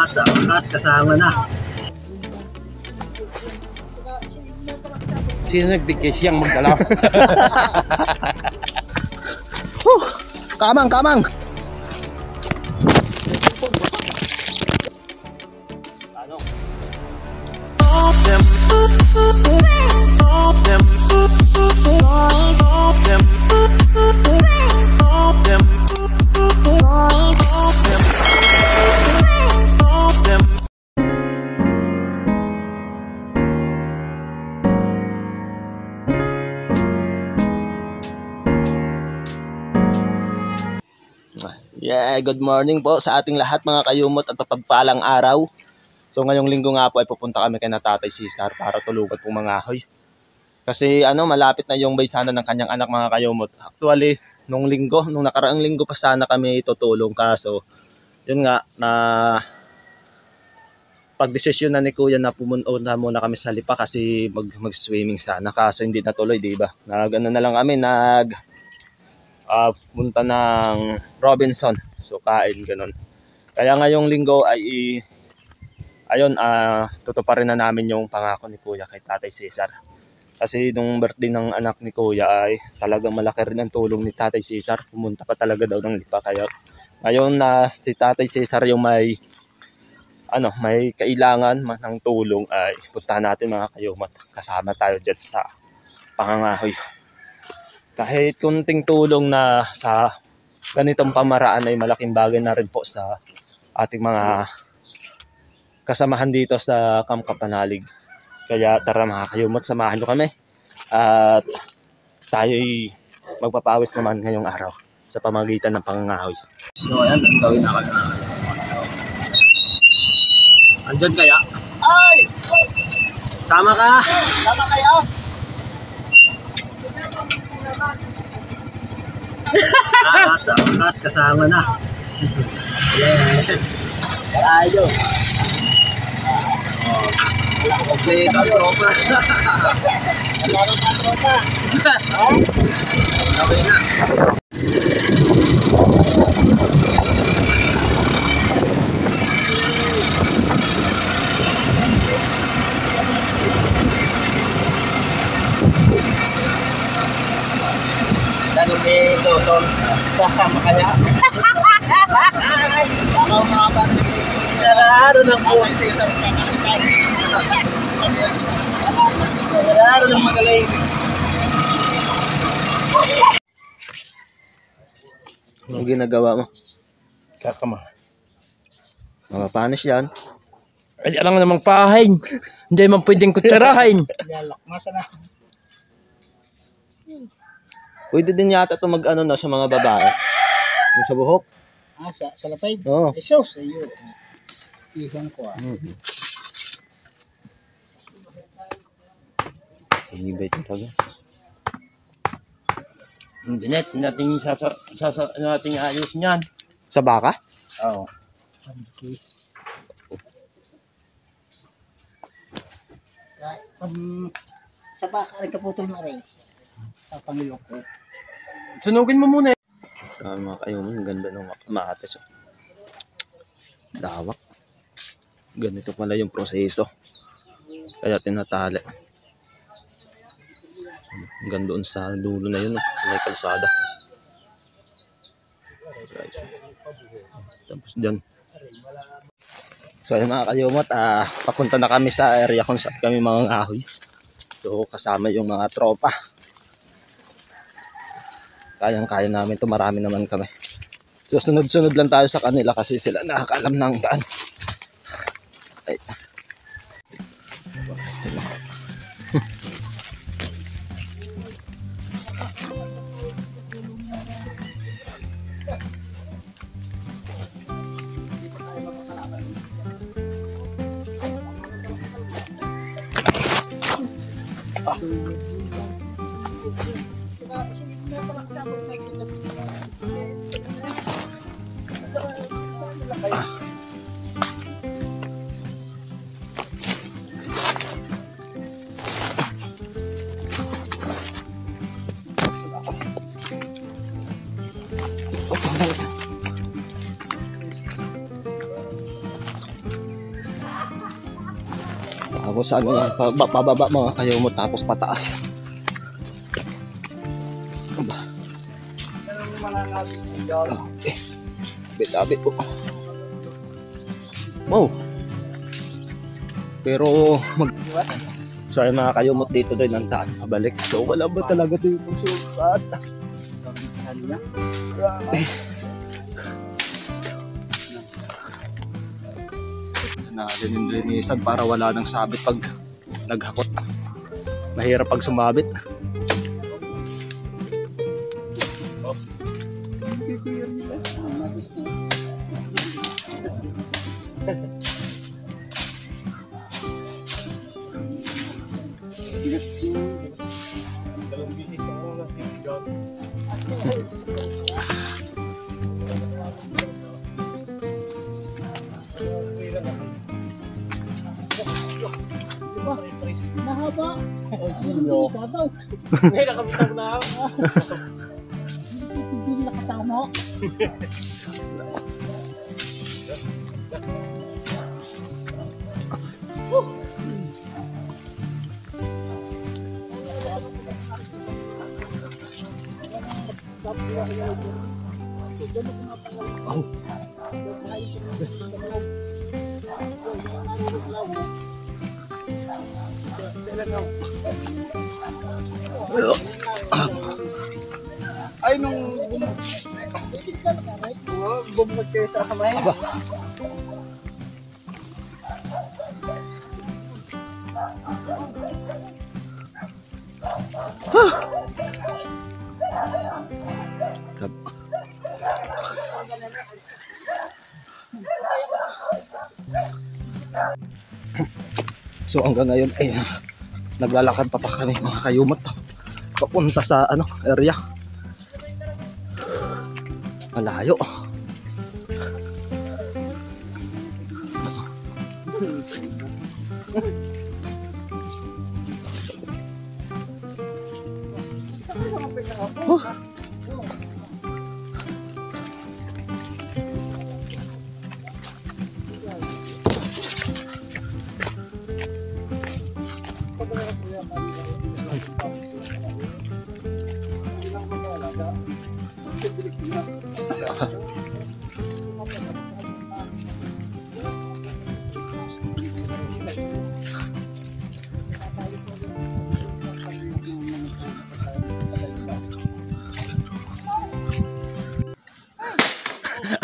Sa wakas kasama na. Sino nagbigay siyang magdala? Kamang, kamang. Yeah, good morning po sa ating lahat mga kayumot at mapagpalang araw. So ngayong linggo nga po ay pupunta kami kay na Tatay Cesar para tulugan pong mangahoy. Kasi malapit na yung baysana ng kanyang anak mga kayumot. Actually, nung nakaraang linggo pa sana kami tutulong, kaso yun nga na pagdesisyon na ni Kuya na pumunta muna kami sa Lipa kasi mag-swimming sana, kaso hindi natuloy, di ba? Na lang kami punta ng Robinson. So kain ganun. Kaya ngayong linggo ay tutuparin na namin yung pangako ni Kuya kay Tatay Cesar. Kasi nung birthday ng anak ni Kuya ay talagang malaki rin ang tulong ni Tatay Cesar. Pumunta pa talaga daw ng Lipa. Kaya ngayon na si Tatay Cesar yung may kailangan ng tulong ay puntahan natin mga kayumat. Kasama tayo dyan sa pangangahoy. Kahit kunting tulong na sa ganitong pamaraan ay malaking bagay na rin po sa ating mga kasamahan dito sa Camp Kapanalig. Kaya tara mga kayumot, samahan nyo kami at tayo'y magpapawis naman ngayong araw sa pamagitan ng pangangahoy. So ayan, ang gawin na kami. Andyan kaya? Ay! Tama ka! Tama kayo! Sa wakas kasama na. Yeah. Ayaw. Okay, tropa. Ano ang tropa? Okay na. Tanong ni Dotol, kasama ka niya? Ako mga bata, nararo ng po. Nararo ng magaling. Anong ginagawa mo? Kakama. Mapapanis yan. Ay, alam nga namang pahain. Hindi man pwedeng kutsarahin. Masa na. Pwede din yata ito sa mga babae. Yung sa buhok. Sa lapay? Oo. Esos. Ayun. Ihan ko Tibay talaga. Hindi natin ayos niyan. Sa baka? Oo. Sa baka rin kaputol na rin. Pangilok ko. Sunugin mo muna. Mga kayumot, ang ganda ng kamatis. Dawak. Ganito pala yung proseso. Kaya tinatali. Hanggang doon sa dulo na yun, may kalsada. Right. Tapos dyan. So ayun mga kayumot, papunta na kami sa area kung saan kami mga ngahoy. So kasama yung mga tropa. Kayang-kaya namin ito, marami naman kami. So sunod-sunod lang tayo sa kanila kasi sila nakakaalam ng daan. Ay. Tapos ano lang, pababa mga kayumot, tapos pataas. Aba. Okay. Bitabi po. Wow. Pero so ay mga kayumot dito din ang taan pabalik. So wala ba talaga dito sukat? Grabe. Na linisan para wala nang sabit pag naghakot. Mahirap pag sumabit. Mahaba. May nakabitaw na ako. Hindi nakatama. Ay, nung bumag kayo sa kamay. So hanggang ngayon ay naglalakad pa kami mga kayumot papunta sa area. Malayo.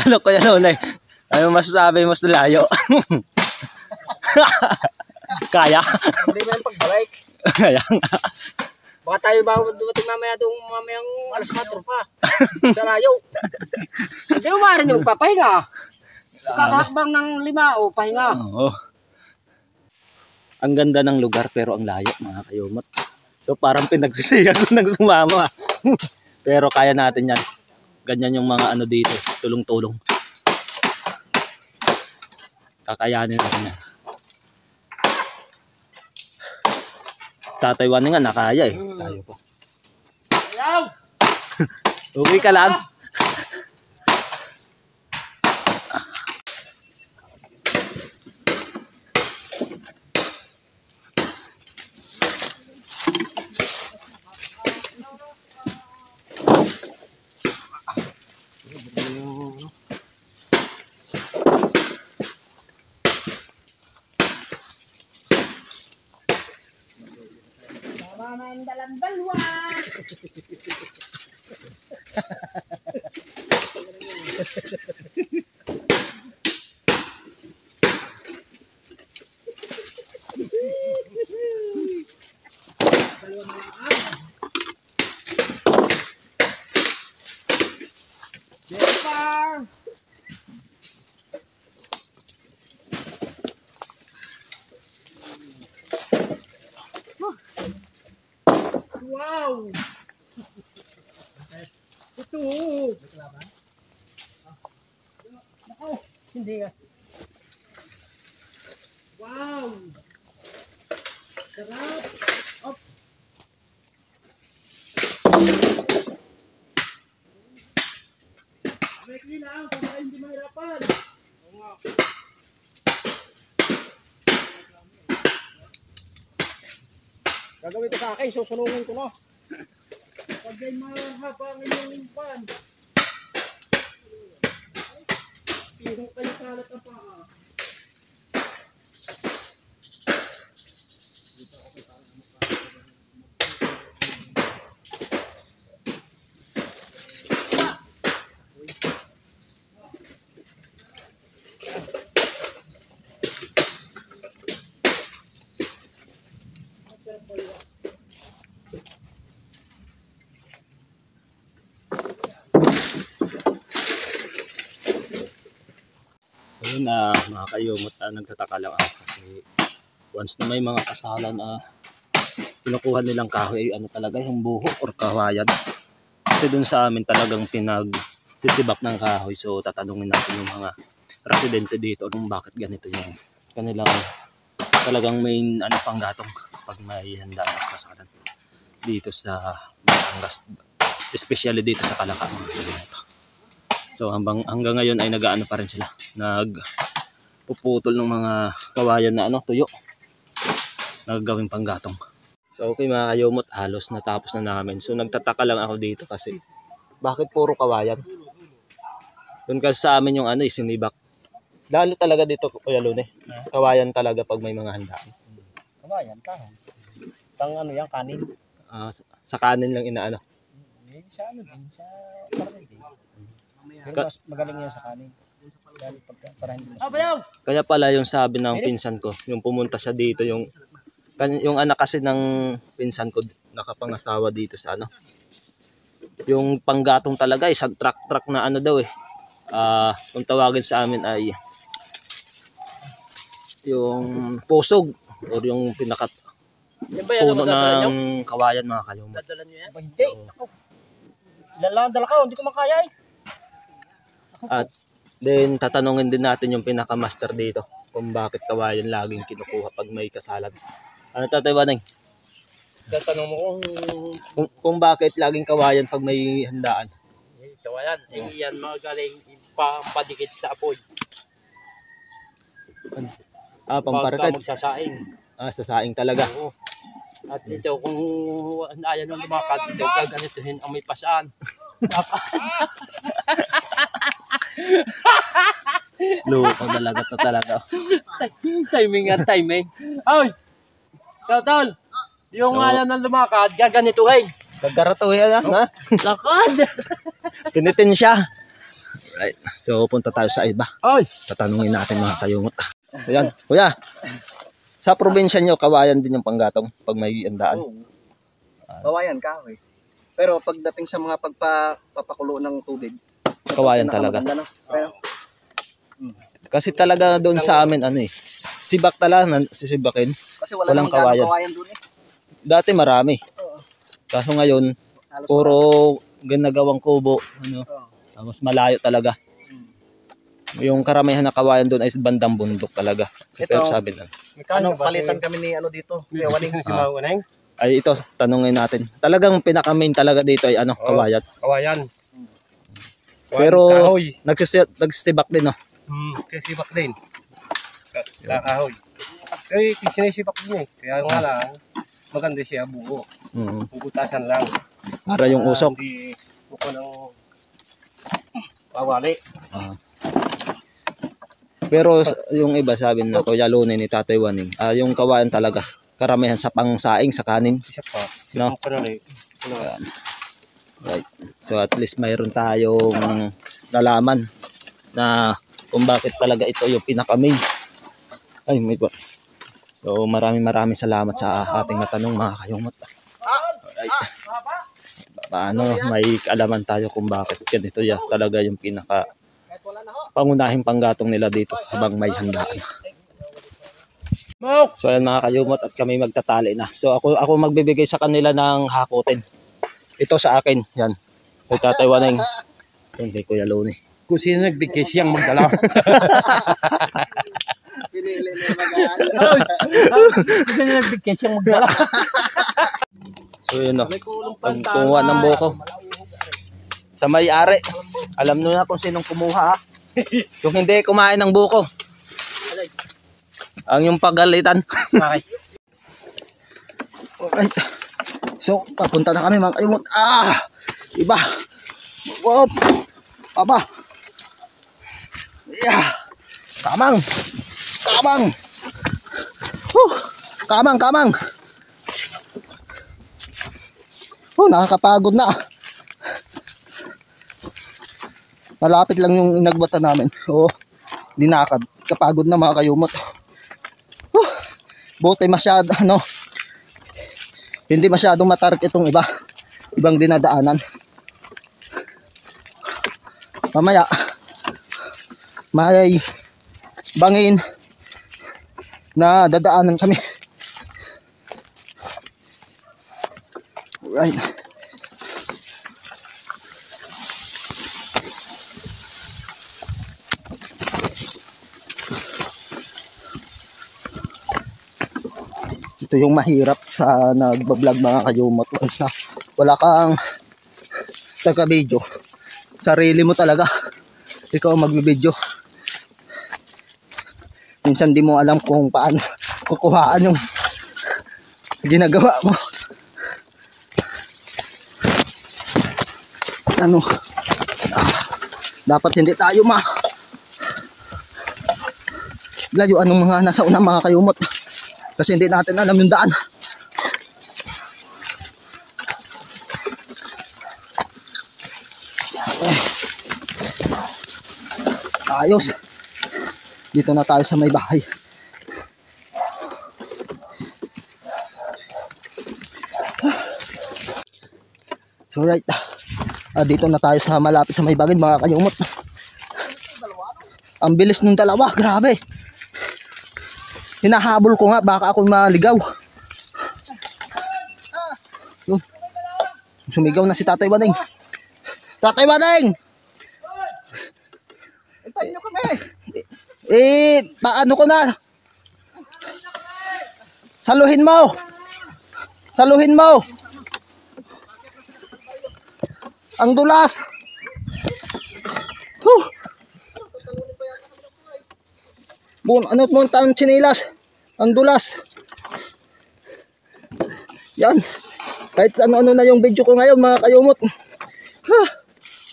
Ano ko yan, Unay? Ano masasabi mas layo? Kaya? Hindi mo yung pagbalik. Kaya nga. Baka tayo ba dumating mamaya doon mamayang alas 4 pa. Sa layo. Hindi mo maaaring yung magpapahinga. Kakakbang ng 5 o pahinga. Oo. Ang ganda ng lugar pero ang layo mga kayumot. So parang pinagsisiyan ko ng sumama. Pero kaya natin yan. Ganyan yung mga dito, tulong-tulong. Kakayanin natin yan. Tataywanin nga, nakaya eh. Tayo po. Okay ka lang? Tama na yung dalang-dalwa. Wow! Ito! Nako! Hindi nga. Wow! Sarap! Op! May lang para hindi mahirapan. Oo nga. Gagawin ko sa akin, susunungin ko na. Pag ay mahaba ang inyong pan. Tingnan kayo kalat ang paa. So yun mga kayumot, nagtataka lang ako kasi once na may mga kasalan kinukuha nilang kahoy ano talaga yung buho or kawayan. Kasi dun sa amin talagang pinagsisibak ng kahoy. So tatanungin natin yung mga residente dito kung bakit ganito yung kanilang talagang main panggatong pag may handaan at kasalan dito sa Batangas, especially dito sa Calaca mga kayumot. So hanggang ngayon ay nag-aano pa rin sila, nagpuputol ng mga kawayan na tuyo, nagagawing panggatong. So okay mga kayumot, halos natapos na namin. So nagtataka lang ako dito kasi bakit puro kawayan? Doon kasi sa amin yung sinibak. Lalo talaga dito Kuya Lune, kawayan talaga pag may mga handaan. Kawayan, kahoy. Tang yan, kanin. Sa kanin lang inaano. Sa din, sa parang din. Magaling yan sa kanin. Dahil para hindi Kaya pala yung sabi ng pinsan ko, yung pumunta siya dito, yung anak kasi ng pinsan ko nakapangasawa dito sa yung panggatong talaga isang truck na daw kung tawagin sa amin ay yung pusog or yung pinaka puno ng kawayan mga kayumot. Dadala niyo yan? Hindi. Dala ka, hindi ko makaya eh. At then tatanungin din natin yung pinaka-master dito kung bakit kawayan laging kinukuha pag may kasalan. Ano Tatay Baneng? Tatanong mo Kung bakit laging kawayan pag may handaan. kawayan, yan magaling padikit sa apoy. Pamparkad. Magsasaing. Sa saing talaga. Oo. At ito, kung ayaw nang lumakad, gaganituhin ang may pasaan. Loko talaga to talaga. Timing at timing. Ay! Tol! Yung ayaw nang lumakad, gaganituhin. Gagaratuhin ha? Lakad! Tinitin siya. Right. So punta tayo sa iba. Ay! Tatanungin natin mga kayumot. Ayan. Kuya, sa probinsya nyo, kawayan din yung panggatong pag may handaan. Kawayan kahoy. Pero pagdating sa mga pagpapakulo ng tubig, Kawayan talaga. maganda, no? Pero, Kasi talaga doon sa amin sibak talaga, sisibakin. kasi wala Walang namang kawayan. kawayan. Kawayan doon eh. Dati marami. Oo. Kaso ngayon, Halos puro ginagawang kubo. Oo. Mas malayo talaga. Yung karamihan na kawayan doon ay bandang bundok talaga. Pero sabi na. Palitan kami ni dito. Kuya Waning. Ay ito, tanungin natin. Talagang pinaka-main talaga dito ay kawayan. Kawayan. Pero Kahoy. nagsisibak din Sisibak din. Kahoy. Eh, sinisibak din eh. Kaya nga lang, maganda siya buo. Puputasan lang. Para yung usok. Hindi buko ng pawali. Pero yung iba sabi na Kuya Lune ni Tatay Waning, yung kawayan talaga karamihan sa pangsaing sa kanin. Isa pa. No? Right. So at least mayroon tayong nalaman na kung bakit talaga ito yung pinaka-main. Ay, may ba? So maraming salamat sa ating natanong mga kayumot. Alright. Paano may kaalaman tayo kung bakit ganito talaga yung pinaka pangunahing panggatong nila dito habang may handaan. So ayan mga kayumot at kami magtatali na. So ako magbibigay sa kanila ng hakutin. Ito sa akin, yan. Kay Tatay Waning. Yan kay Kuya Lune. Kung sino nagbigay siyang magdala. Pinili na mag-aano. Kung sino nagbigay siyang magdala. So yun pagkuha ng buko. Sa may-ari. Alam nyo na kung sinong kumuha ha. Kung hindi kumain ng buko. Ang yung pagalitan. Bakit? Alright. So, papunta na kami mga kayumot. Iba. Whoop. Aba. Yeah. Kamang. Kamang. Kamang, kamang. Nakakapagod na. Malapit lang yung inagbata namin. Dinakad. Kapagod na mga kayumot. Buti masyado, hindi masyadong matarik itong ibang dinadaanan. Mamaya, may bangin na dadaanan kami. Right. Ito yung mahirap sa nagbablog mga kayumot. Once na wala kang taga-video, sarili mo talaga ikaw magbibideo. Minsan di mo alam kung paano kukuhaan yung ginagawa mo. Dapat hindi tayo layuan ng mga nasa unang mga kayumot. Kasi hindi natin alam yung daan. Ayos. Dito na tayo sa may bahay. So right. Dito na tayo sa malapit sa may bagay mga kayumot. Ang bilis ng dalawa. Grabe. Hinahabol ko nga, baka ako maligaw. Sumigaw na si Tatay Bading. Tatay Bading! Hintayin nyo kami. Paano ko na? Saluhin mo! Saluhin mo! Ang dulas! Ano mo ang chinilas? Ang dulas. Yan. Kahit ano-ano na yung video ko ngayon mga kayumot.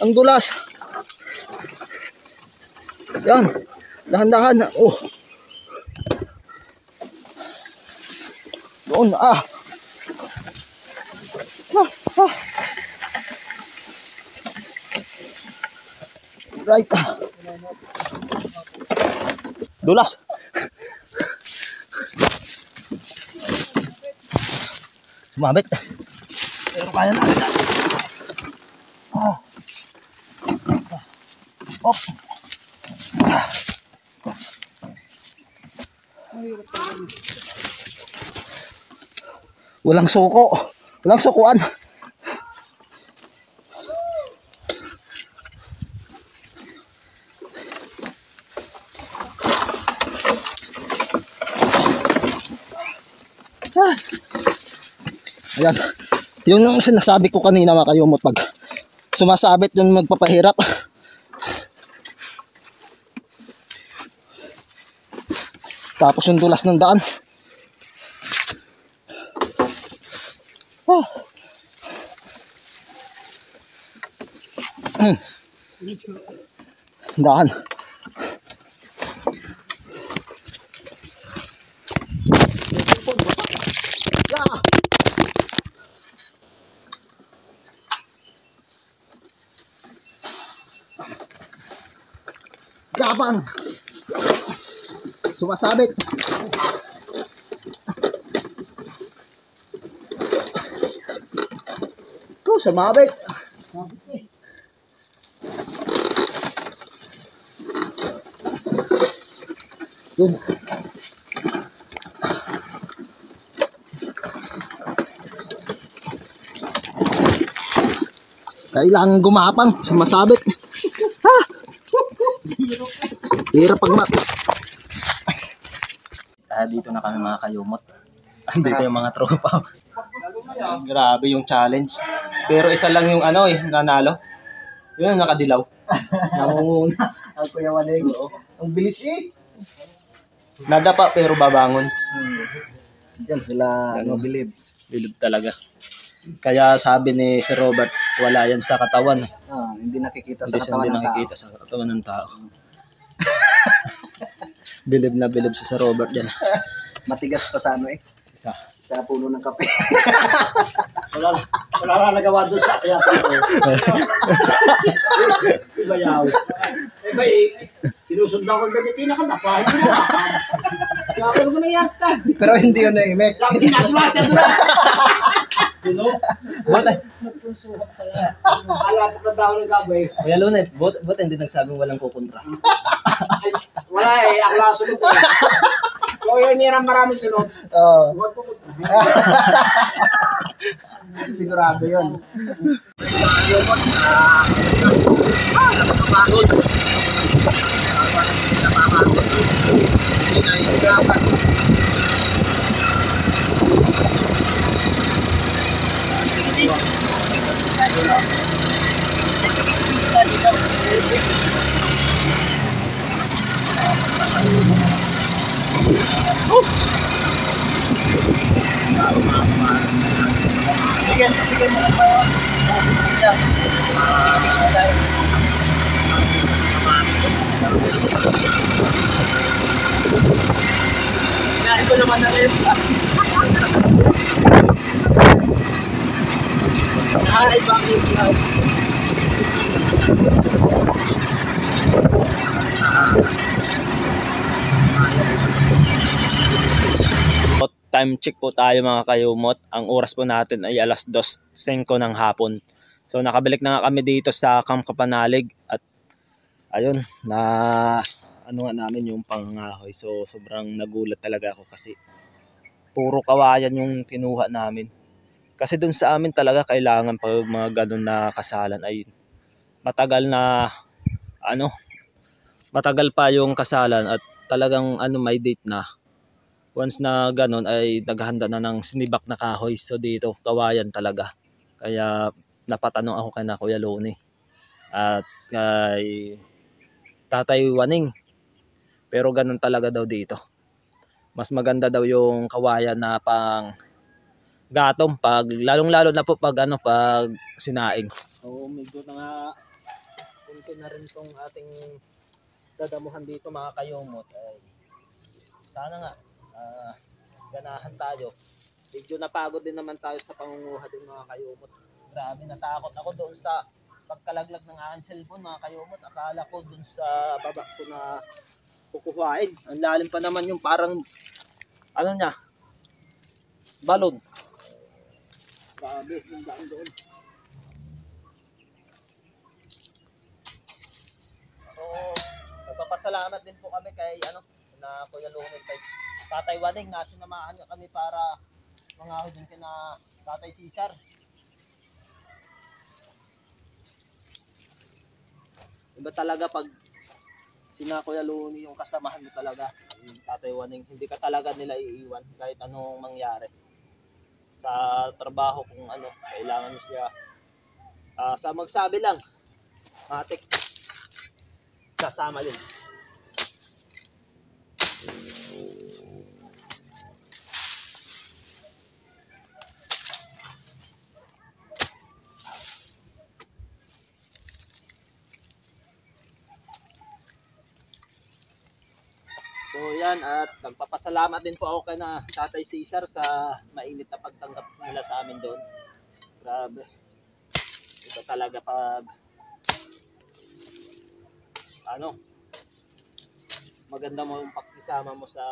Ang dulas. Yan. Dahan-dahan. Doon. Right. Dulas. Sumabit. Pero kaya natin. Op. Walang suko. Walang sukuan. Ayan. Yung sinasabi ko kanina mga kayumot, pag sumasabit yung magpapahirap. Tapos yung dulas ng daan. Daan. Gabang. Sumasabit. Sumabit. Yun. Kailangan gumapang, sumasabit. Hirap pag dito na kami mga kayumot. Dito yung mga tropa. Grabe yung challenge. Pero isa lang yung nanalo. Yun yung nakadilaw. Nangunguna. Ang Kuya Waning. Ang bilis Nadapa pero babangon. Yan sila, believe. Bilib talaga. Kaya sabi ni Sir Robert, wala yan sa katawan. Hindi nakikita Hindi sa siya katawan ng tao. nakikita sa katawan ng tao. Bilib na bilib si Sir Robert yan. Matigas pa sa ano eh. Isa. Sa puno ng kape. Wala na nagawa doon sa kaya. Ibayaw. Sinusundan ko na dito na kanta. Kaya ako naman nangyari sa Pero hindi yun na imek. sabi ginagawa siya doon. Alapot na daw ng gabay. Kuya Lunet, but hindi nagsabing walang kukontra. Wala eh, ako lang sunod eh. Kung yun mayroong maraming sunod. Oo. Huwag ko. Sigurado yun. Time check po tayo mga kayumot. Ang oras po natin ay alas 2:05 ng hapon. So nakabalik na nga kami dito sa Camp Kapanalig at ayun na ano nga namin yung pangangahoy. So sobrang nagulat talaga ako kasi puro kawayan yung kinuha namin. Kasi dun sa amin talaga kailangan pag mga ganun na kasalan ay matagal na matagal pa yung kasalan at talagang may date na. Once na ganun ay naghahanda na ng sinibak na kahoy. So dito kawayan talaga. Kaya napatanong ako kay Kuya Loni at kay Tatay Waning. Pero ganun talaga daw dito. Mas maganda daw yung kawayan na pang gatong pag lalong-lalo na po pag pag sinaing. So medyo na nga punto na rin tong ating dadamuhan dito mga kayumot. Ay, sana nga ganahan tayo. Medyo napagod din naman tayo sa pangunguha din mga kayumot. Grabe, natakot ako doon sa pagkalaglag ng aking cellphone mga kayumot. Akala ko doon sa baba ko na kukuhain. Ang lalim pa naman yung parang balon. Grabe, yung daan doon. So, nagpapasalamat din po kami kay na Kuya Lungin kay Tatay Waning na sinamahan niya kami para mangahon din kina Tatay Cesar. Iba talaga pag sina Kuya Luni yung kasamahan mo talaga. Yung Tatay Waning, hindi ka talaga nila iiwan kahit anong mangyari. Sa trabaho kung kailangan mo siya sa magsabi lang. Matik. Kasama yun. So yan, at nagpapasalamat din po ako kay na Tatay Cesar sa mainit na pagtanggap nila sa amin doon. Grabe. Ito talaga pag maganda mo yung pakisama mo sa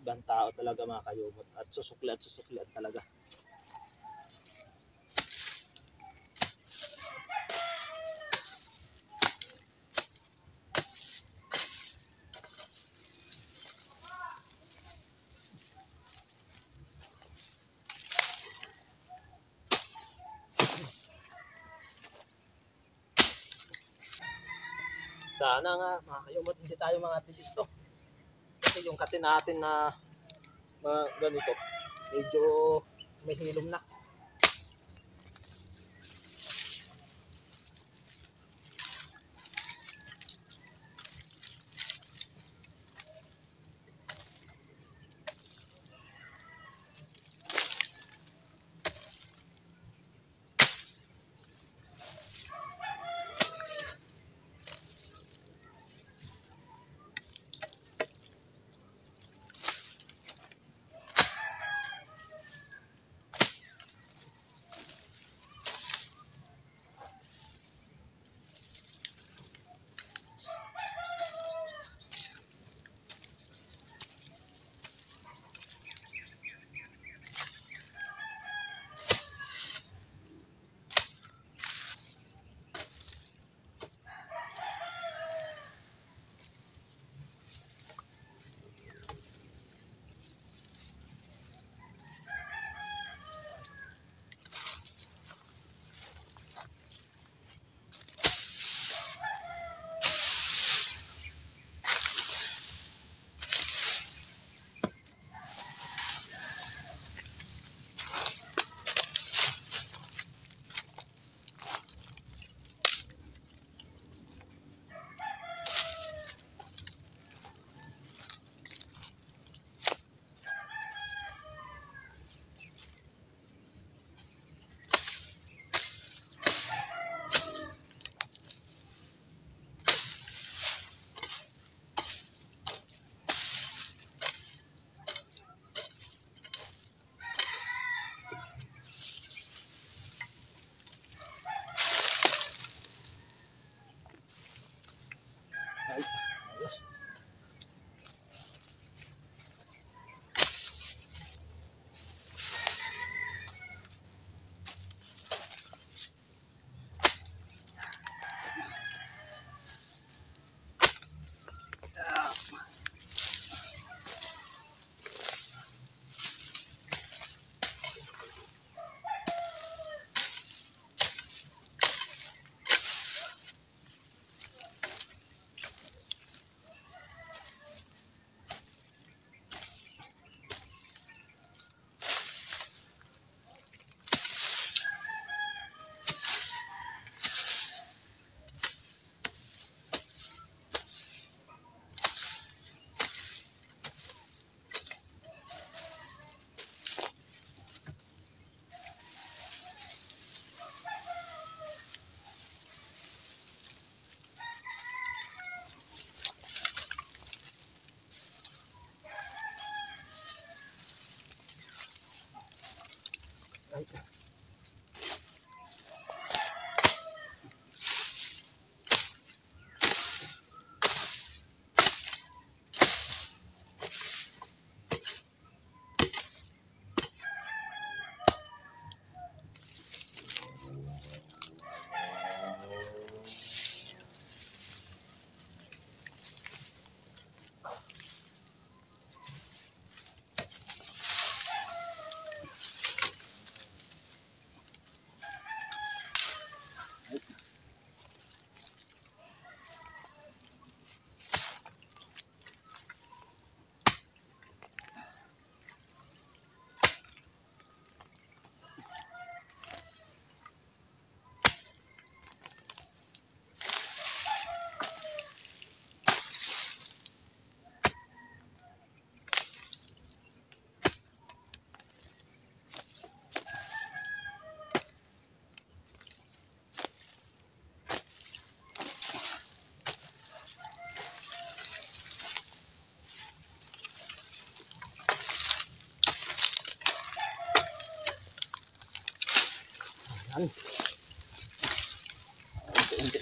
ibang tao talaga mga kayumot at susukli talaga. Sana nga mga kayumot hindi tayo mga dito. Kasi yung kati natin na ganito medyo may hilom na. Unti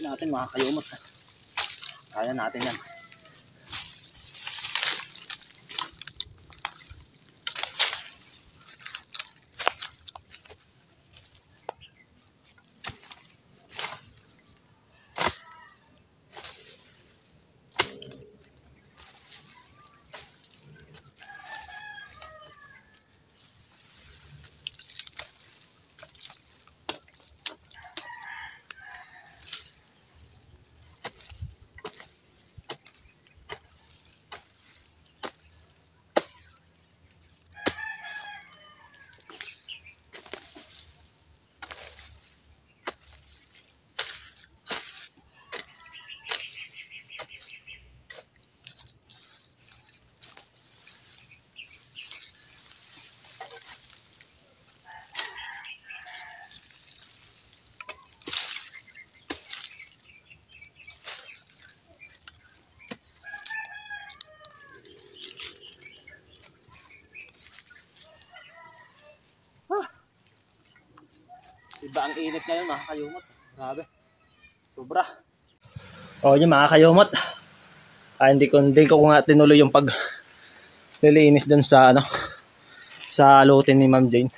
natin mga kayumot. Kaya natin yan. Iba ang init ngayon mga kayumot. Grabe. Sobra. O yun mga kayumot. Hindi ko nga tinuloy yung pag lilinis dun sa sa lote ni Ma'am Jane.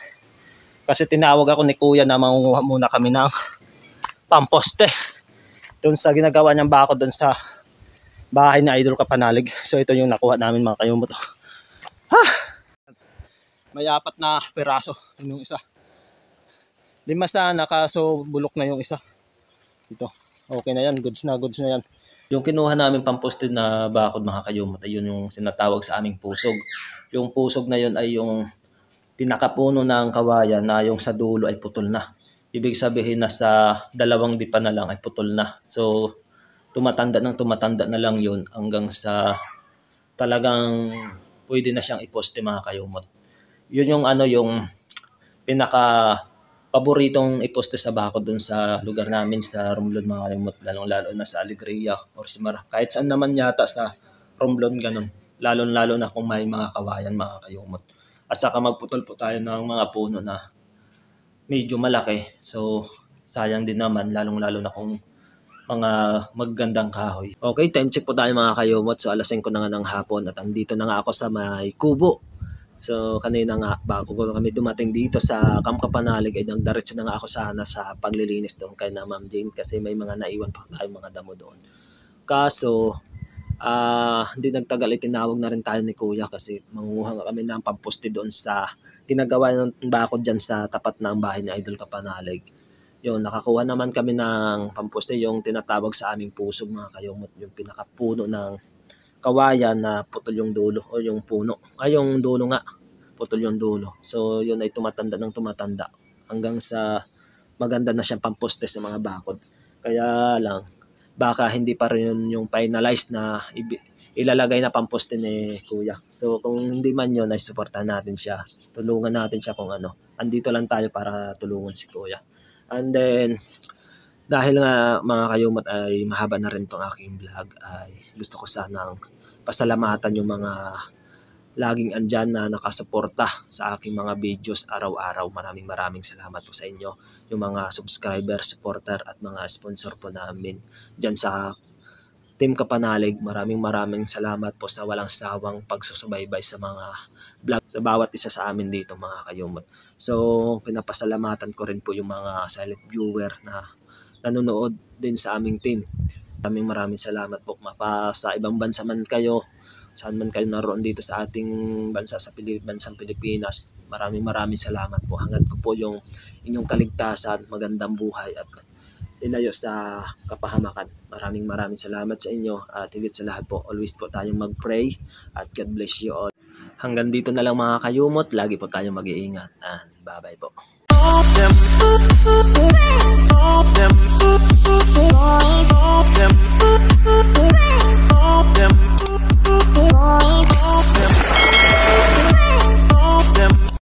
Kasi tinawag ako ni Kuya na mangunguha muna kami ng pamposte. Dun sa ginagawa niyang bako dun sa bahay ni Idol Kapanalig. So ito yung nakuha namin mga kayumot. May 4 na piraso yung isa. 5 sana kaso bulok na yung isa. Ito. Okay na yan. Goods na yan. Yung kinuha namin pamposte na bakod mga kayumot ay yun yung sinatawag sa aming pusog. Yung pusog na yun ay yung pinakapuno ng kawayan na yung sa dulo ay putol na. Ibig sabihin na sa 2 dipa na lang ay putol na. So tumatanda na lang yun hanggang sa talagang pwede na siyang iposte mga kayumot. Yun yung yung pinaka paboritong iposte sa bakod dun sa lugar namin sa Romblon mga kayumot, lalong-lalo na sa Alegria or Simara. Kahit saan naman yata sa Romblon ganun, lalo na kung may mga kawayan mga kayumot. At saka magputol po tayo ng mga puno na medyo malaki. So sayang din naman, lalong-lalo na kung mga maggandang kahoy. Okay, time check po tayo mga kayumot. So alas 5 na nga ng hapon at andito na nga ako sa may kubo. So kanina nga bago ko kami dumating dito sa Camp Kapanalig ay nagdiretso na nga ako sana sa paglilinis doon kay na Ma'am Jane kasi may mga naiwan pa tayong mga damo doon. Kaso hindi nagtagal tinawag na rin tayo ni Kuya kasi mangunguha kami ng pamposte doon sa ginagawa ng bakod dyan sa tapat ng bahay ni Idol Kapanalig. Yun, nakakuha naman kami ng pamposte yung tinatawag sa aming pusog mga kayumot, yung pinakapuno ng kawayan na putol yung dulo o yung puno. Yung dulo nga, putol yung dulo. So yun ay tumatanda hanggang sa maganda na siyang pamposte sa mga bakod. Kaya lang, baka hindi pa rin yun yung finalized na ilalagay na pamposte ni Kuya. So kung hindi man yun, ay supportahan natin siya. Tulungan natin siya kung ano. Andito lang tayo para tulungan si Kuya. And then, dahil nga mga kayumot ay mahaba na rin tong aking vlog, ay gusto ko sanang pasalamatan yung mga laging andyan na nakasuporta sa aking mga videos araw-araw. Maraming salamat po sa inyo, yung mga subscriber, supporter at mga sponsor po namin dyan sa Team Kapanalig. Maraming salamat po sa walang sawang pagsusubaybay sa mga vlog sa bawat isa sa amin dito mga kayumot. So pinapasalamatan ko rin po yung mga silent viewer na nanonood din sa aming team. Maraming salamat po. Mapa sa ibang bansa man kayo, saan man kayo naroon dito sa ating bansa, sa bansang Pilipinas, maraming salamat po. Hangad ko po yung inyong kaligtasan, magandang buhay at ilayo sa kapahamakan. Maraming salamat sa inyo at higit sa lahat po, always po tayong mag-pray at God bless you all. Hanggang dito na lang mga kayumot, lagi po tayong mag-iingat and bye-bye po.